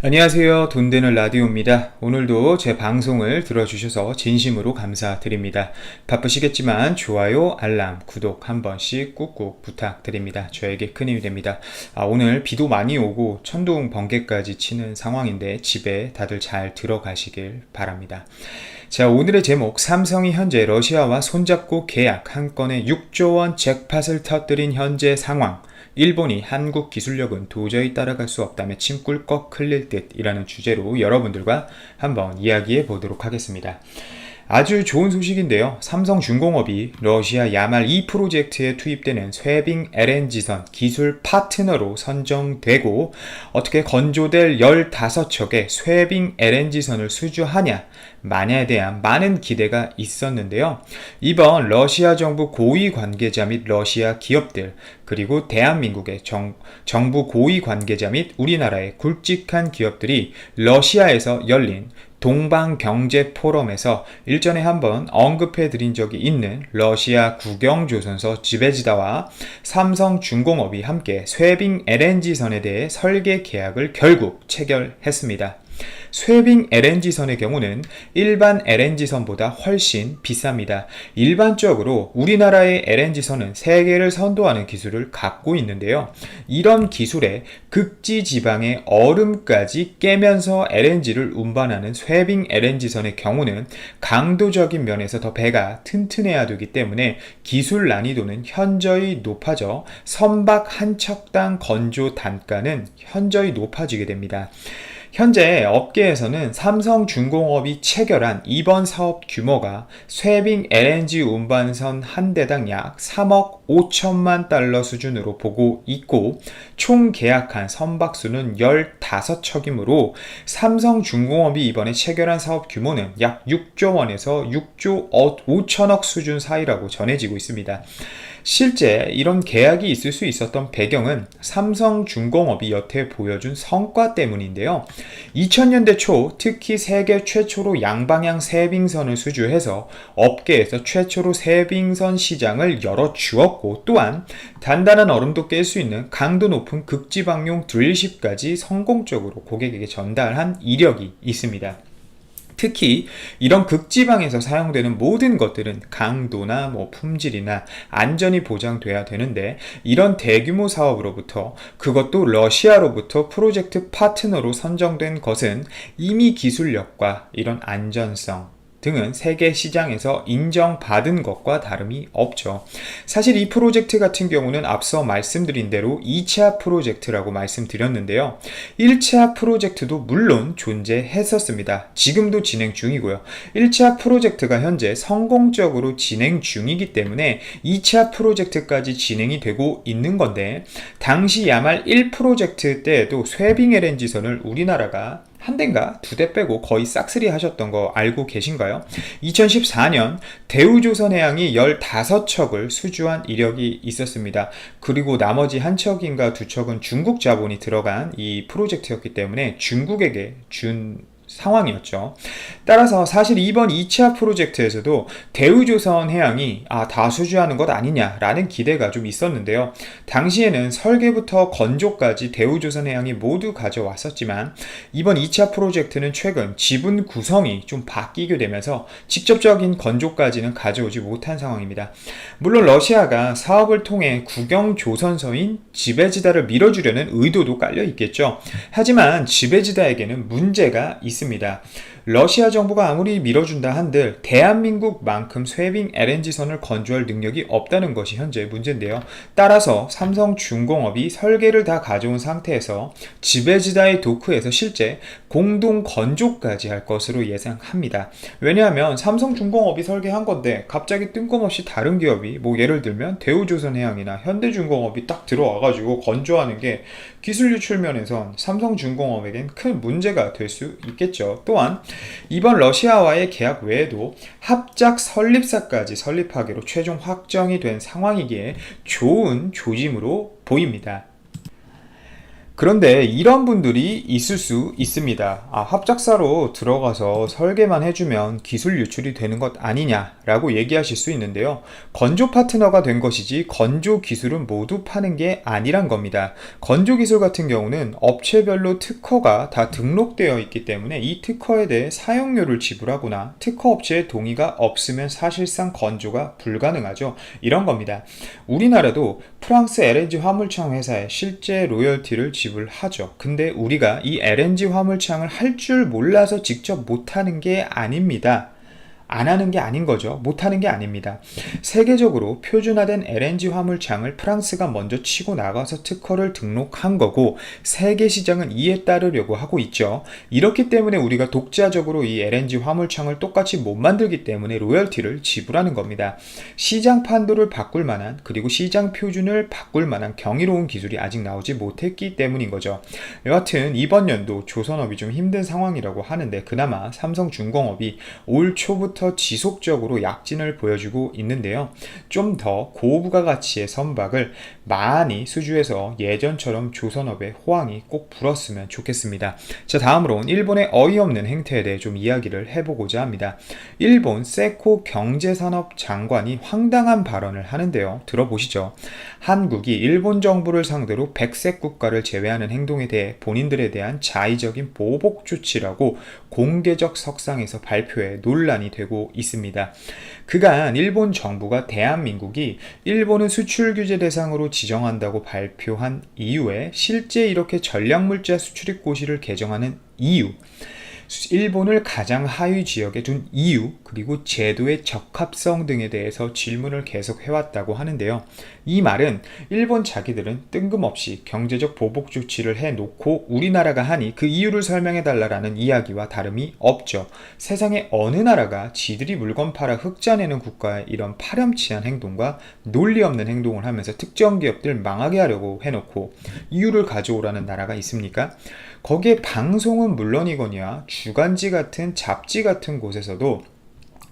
안녕하세요. 돈 되는 라디오입니다. 오늘도 제 방송을 들어주셔서 진심으로 감사드립니다. 바쁘시겠지만 좋아요, 알람, 구독 한 번씩 꾹꾹 부탁드립니다. 저에게 큰 힘이 됩니다. 오늘 비도 많이 오고 천둥 번개까지 치는 상황인데 집에 다들 잘 들어가시길 바랍니다. 자, 오늘의 제목, 삼성이 현재 러시아와 손잡고 계약 한 건에 6조 원 잭팟을 터뜨린 현재 상황, 일본이 한국 기술력은 도저히 따라갈 수 없다며 침 꿀꺽 흘릴 듯이라는 주제로 여러분들과 한번 이야기해 보도록 하겠습니다. 아주 좋은 소식인데요. 삼성중공업이 러시아 야말 2 프로젝트에 투입되는 쇠빙 LNG선 기술 파트너로 선정되고 어떻게 건조될 15척의 쇠빙 LNG선을 수주하냐 마냐에 대한 많은 기대가 있었는데요. 이번 러시아 정부 고위 관계자 및 러시아 기업들 그리고 대한민국의 정부 고위 관계자 및 우리나라의 굵직한 기업들이 러시아에서 열린 동방경제포럼에서 일전에 한번 언급해 드린 적이 있는 러시아 국영조선소 지베지다와 삼성중공업이 함께 쇠빙 LNG선에 대해 설계 계약을 결국 체결했습니다. 쇠빙 LNG선의 경우는 일반 LNG선보다 훨씬 비쌉니다. 일반적으로 우리나라의 LNG선은 세계를 선도하는 기술을 갖고 있는데요. 이런 기술에 극지 지방의 얼음까지 깨면서 LNG를 운반하는 쇠빙 LNG선의 경우는 강도적인 면에서 더 배가 튼튼해야 되기 때문에 기술 난이도는 현저히 높아져 선박 한 척당 건조 단가는 현저히 높아지게 됩니다. 현재 업계에서는 삼성중공업이 체결한 이번 사업 규모가 쇠빙 LNG 운반선 한 대당 약 3억 5천만 달러 수준으로 보고 있고 총 계약한 선박수는 15척이므로 삼성중공업이 이번에 체결한 사업 규모는 약 6조 원에서 6조 5천억 수준 사이라고 전해지고 있습니다. 실제 이런 계약이 있을 수 있었던 배경은 삼성중공업이 여태 보여준 성과 때문인데요. 2000년대 초 특히 세계 최초로 양방향 쇠빙선을 수주해서 업계에서 최초로 쇠빙선 시장을 열어주었고 또한 단단한 얼음도 깰 수 있는 강도 높은 극지방용 드릴십까지 성공적으로 고객에게 전달한 이력이 있습니다. 특히 이런 극지방에서 사용되는 모든 것들은 강도나 품질이나 안전이 보장돼야 되는데 이런 대규모 사업으로부터 그것도 러시아로부터 프로젝트 파트너로 선정된 것은 이미 기술력과 이런 안전성 등은 세계 시장에서 인정받은 것과 다름이 없죠. 사실 이 프로젝트 같은 경우는 앞서 말씀드린 대로 2차 프로젝트라고 말씀드렸는데요. 1차 프로젝트도 물론 존재했었습니다. 지금도 진행 중이고요. 1차 프로젝트가 현재 성공적으로 진행 중이기 때문에 2차 프로젝트까지 진행이 되고 있는 건데 당시 야말 1 프로젝트 때에도 쇠빙 LNG선을 우리나라가 한 대인가 두 대 빼고 거의 싹쓸이 하셨던 거 알고 계신가요? 2014년 대우조선해양이 15척을 수주한 이력이 있었습니다. 그리고 나머지 한 척인가 두 척은 중국 자본이 들어간 이 프로젝트였기 때문에 중국에게 준 상황이었죠. 따라서 사실 이번 2차 프로젝트에서도 대우조선해양이 다 수주하는 것 아니냐라는 기대가 좀 있었는데요. 당시에는 설계부터 건조까지 대우조선해양이 모두 가져왔었지만 이번 2차 프로젝트는 최근 지분 구성이 좀 바뀌게 되면서 직접적인 건조까지는 가져오지 못한 상황입니다. 물론 러시아가 사업을 통해 국영조선소인 지베지다를 밀어주려는 의도도 깔려 있겠죠. 하지만 지베지다에게는 문제가 있습니다. 러시아 정부가 아무리 밀어준다 한들 대한민국만큼 쇠빙 LNG선을 건조할 능력이 없다는 것이 현재 문제인데요. 따라서 삼성중공업이 설계를 다 가져온 상태에서 지베지다의 도크에서 실제 공동 건조까지 할 것으로 예상합니다. 왜냐하면 삼성중공업이 설계한 건데 갑자기 뜬금없이 다른 기업이 예를 들면 대우조선해양이나 현대중공업이 딱 들어와가지고 건조하는 게 기술 유출 면에선 삼성중공업에겐 큰 문제가 될 수 있겠죠. 또한 이번 러시아와의 계약 외에도 합작 설립사까지 설립하기로 최종 확정이 된 상황이기에 좋은 조짐으로 보입니다. 그런데 이런 분들이 있을 수 있습니다. 합작사로 들어가서 설계만 해주면 기술 유출이 되는 것 아니냐라고 얘기하실 수 있는데요. 건조 파트너가 된 것이지 건조 기술은 모두 파는 게 아니란 겁니다. 건조 기술 같은 경우는 업체별로 특허가 다 등록되어 있기 때문에 이 특허에 대해 사용료를 지불하거나 특허 업체의 동의가 없으면 사실상 건조가 불가능하죠. 이런 겁니다. 우리나라도 프랑스 LNG 화물창 회사에 실제 로열티를 지불하죠. 근데 우리가 이 LNG 화물창을 할 줄 몰라서 직접 못하는 게 아닙니다. 안 하는 게 아닌 거죠. 못하는 게 아닙니다. 세계적으로 표준화된 LNG 화물창을 프랑스가 먼저 치고 나가서 특허를 등록한 거고 세계 시장은 이에 따르려고 하고 있죠. 이렇기 때문에 우리가 독자적으로 이 LNG 화물창을 똑같이 못 만들기 때문에 로열티를 지불하는 겁니다. 시장 판도를 바꿀 만한 그리고 시장 표준을 바꿀 만한 경이로운 기술이 아직 나오지 못했기 때문인 거죠. 여하튼 이번 연도 조선업이 좀 힘든 상황이라고 하는데 그나마 삼성중공업이 올 초부터 지속적으로 약진을 보여주고 있는데요. 좀 더 고부가가치의 선박을 많이 수주해서 예전처럼 조선업의 호황이 꼭 불었으면 좋겠습니다. 자, 다음으로는 일본의 어이없는 행태에 대해 좀 이야기를 해보고자 합니다. 일본 세코 경제산업 장관이 황당한 발언을 하는데요. 들어보시죠. 한국이 일본 정부를 상대로 백색 국가를 제외하는 행동에 대해 본인들에 대한 자의적인 보복 조치라고 공개적 석상에서 발표해 논란이 되고 있습니다. 그간 일본 정부가 대한민국이 일본은 수출 규제 대상으로 지정한다고 발표한 이후에 실제 이렇게 전략물자 수출입 고시를 개정하는 이유, 일본을 가장 하위 지역에 둔 이유, 그리고 제도의 적합성 등에 대해서 질문을 계속 해왔다고 하는데요. 이 말은 일본 자기들은 뜬금없이 경제적 보복 조치를 해놓고 우리나라가 하니 그 이유를 설명해달라는 이야기와 다름이 없죠. 세상에 어느 나라가 지들이 물건 팔아 흑자내는 국가의 이런 파렴치한 행동과 논리 없는 행동을 하면서 특정 기업들 망하게 하려고 해놓고 이유를 가져오라는 나라가 있습니까? 거기에 방송은 물론이거니와 주간지 같은 잡지 같은 곳에서도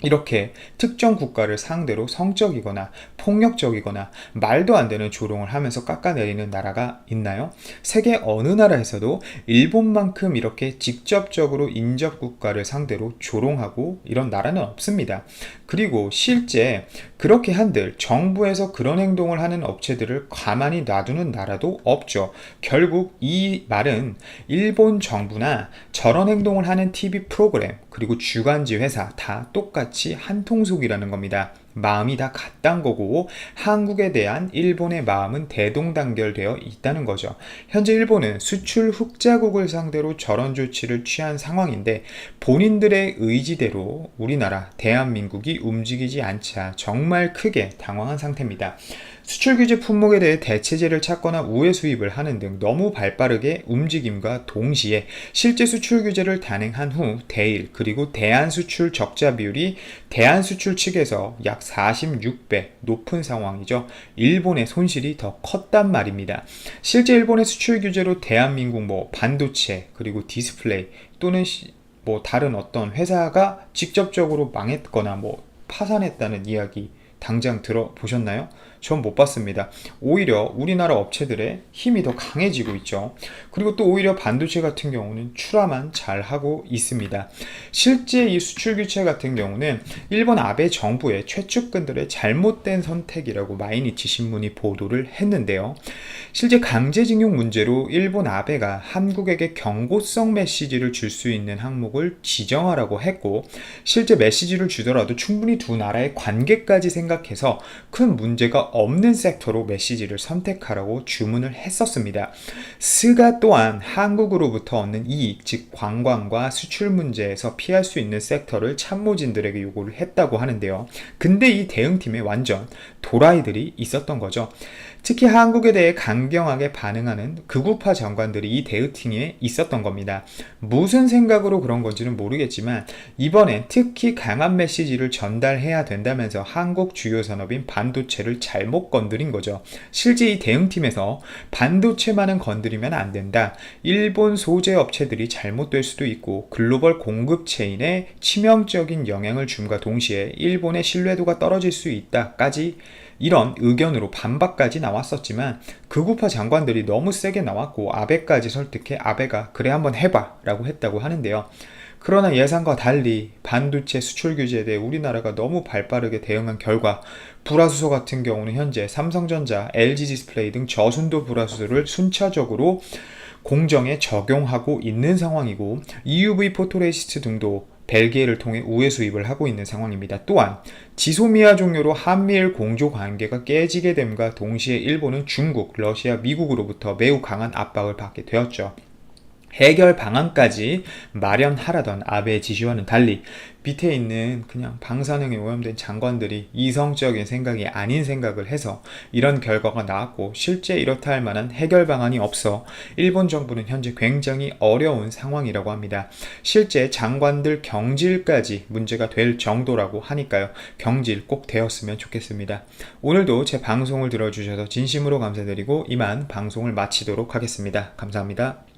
이렇게 특정 국가를 상대로 성적이거나 폭력적이거나 말도 안 되는 조롱을 하면서 깎아내리는 나라가 있나요? 세계 어느 나라에서도 일본만큼 이렇게 직접적으로 인접 국가를 상대로 조롱하고 이런 나라는 없습니다. 그리고 실제 그렇게 한들 정부에서 그런 행동을 하는 업체들을 가만히 놔두는 나라도 없죠. 결국 이 말은 일본 정부나 저런 행동을 하는 TV 프로그램 그리고 주간지 회사 다 똑같이 한통속이라는 겁니다. 마음이 다 같단 거고 한국에 대한 일본의 마음은 대동단결되어 있다는 거죠. 현재 일본은 수출 흑자국을 상대로 저런 조치를 취한 상황인데 본인들의 의지대로 우리나라 대한민국이 움직이지 않자 정말 크게 당황한 상태입니다. 수출 규제 품목에 대해 대체제를 찾거나 우회 수입을 하는 등 너무 발빠르게 움직임과 동시에 실제 수출 규제를 단행한 후 대일 그리고 대한수출 적자 비율이 대한수출 측에서 약 46배 높은 상황이죠. 일본의 손실이 더 컸단 말입니다. 실제 일본의 수출 규제로 대한민국 반도체 그리고 디스플레이 또는 다른 어떤 회사가 직접적으로 망했거나 파산했다는 이야기 당장 들어보셨나요? 전 못 봤습니다. 오히려 우리나라 업체들의 힘이 더 강해지고 있죠. 그리고 또 오히려 반도체 같은 경우는 출하만 잘 하고 있습니다. 실제 이 수출 규제 같은 경우는 일본 아베 정부의 최측근들의 잘못된 선택이라고 마이니치 신문이 보도를 했는데요. 실제 강제징용 문제로 일본 아베가 한국에게 경고성 메시지를 줄 수 있는 항목을 지정하라고 했고 실제 메시지를 주더라도 충분히 두 나라의 관계까지 생각해서 큰 문제가 없는 섹터로 메시지를 선택하라고 주문을 했었습니다. 스가 또한 한국으로부터 얻는 이익, 즉 관광과 수출 문제에서 피할 수 있는 섹터를 참모진들에게 요구를 했다고 하는데요. 근데 이 대응팀에 완전 도라이들이 있었던 거죠. 특히 한국에 대해 강경하게 반응하는 극우파 장관들이 이 대응팀에 있었던 겁니다. 무슨 생각으로 그런 건지는 모르겠지만 이번엔 특히 강한 메시지를 전달해야 된다면서 한국 주요 산업인 반도체를 잘못 건드린 거죠. 실제 이 대응팀에서 반도체만은 건드리면 안 된다. 일본 소재 업체들이 잘못될 수도 있고 글로벌 공급 체인에 치명적인 영향을 줌과 동시에 일본의 신뢰도가 떨어질 수 있다까지 이런 의견으로 반박까지 나왔었지만 극우파 장관들이 너무 세게 나왔고 아베까지 설득해 아베가 그래 한번 해봐 라고 했다고 하는데요. 그러나 예상과 달리 반도체 수출 규제에 대해 우리나라가 너무 발빠르게 대응한 결과 불화수소 같은 경우는 현재 삼성전자, LG디스플레이 등 저순도 불화수소를 순차적으로 공정에 적용하고 있는 상황이고 EUV 포토레시스트 등도 벨기에를 통해 우회 수입을 하고 있는 상황입니다. 또한 지소미아 종료로 한미일 공조 관계가 깨지게 됨과 동시에 일본은 중국, 러시아, 미국으로부터 매우 강한 압박을 받게 되었죠. 해결 방안까지 마련하라던 아베의 지시와는 달리 밑에 있는 그냥 방사능에 오염된 장관들이 이성적인 생각이 아닌 생각을 해서 이런 결과가 나왔고 실제 이렇다 할 만한 해결 방안이 없어 일본 정부는 현재 굉장히 어려운 상황이라고 합니다. 실제 장관들 경질까지 문제가 될 정도라고 하니까요. 경질 꼭 되었으면 좋겠습니다. 오늘도 제 방송을 들어주셔서 진심으로 감사드리고 이만 방송을 마치도록 하겠습니다. 감사합니다.